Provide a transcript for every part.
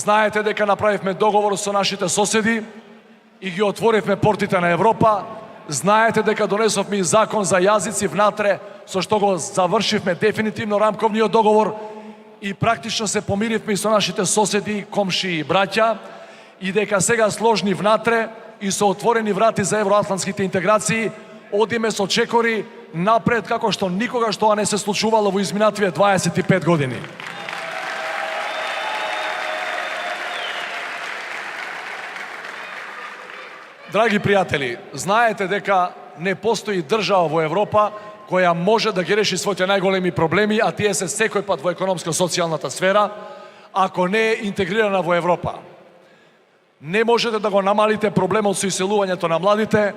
Знаете дека направивме договор со нашите соседи и ги отворивме портите на Европа. Знаете дека донесовме и закон за јазици внатре, со што го завршивме дефинитивно рамковниот договор и практично се помиривме и со нашите соседи, комши и браќа, и дека сега сложни внатре и со отворени врати за евроатлантските интеграции, одиме со чекори напред како што никогаш тоа не се случувало во изминативе 25 години. Драги пријатели, знаете дека не постои држава во Европа која може да ги реши своите најголеми проблеми, а тие се секој пат во економско-социјалната сфера, ако не е интегрирана во Европа. Не можете да го намалите проблемот со иселувањето на младите,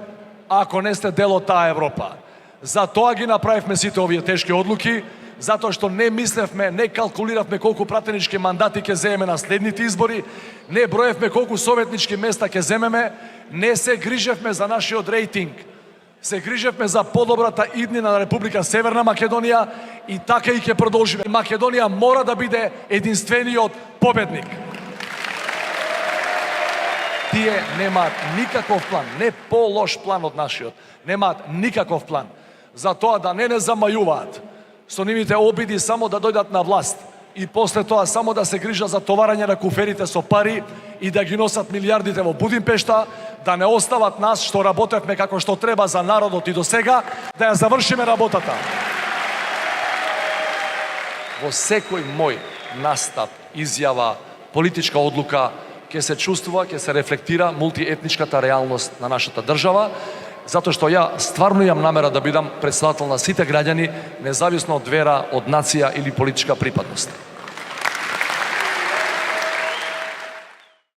ако не сте дел од таа Европа. Затоа ги направивме сите овие тешки одлуки, затоа што не мислевме, не калкулиравме колку пратенички мандати ќе земеме на следните избори, не броевме колку советнички места ќе земеме, не се грижевме за нашиот рейтинг. Се грижевме за подобрата иднина на Република Северна Македонија и така и ќе продолжиме. Македонија мора да биде единствениот победник. Тие немаат никаков план, не по-лош план од нашиот. Немаат никаков план за тоа да не замајуваат со нивните обиди само да дојдат на власт и после тоа само да се грижа за товарање на куферите со пари и да ги носат милиардите во Будимпешта, да не остават нас што работевме како што треба за народот и до сега, да ја завршиме работата. Во секој мој настап, изјава, политичка одлука ќе се чувствува, ќе се рефлектира мултиетничката реалност на нашата држава, затоа што ја стварно имам намера да бидам претставител на сите граѓани, независно од вера, од нација или политичка припадност.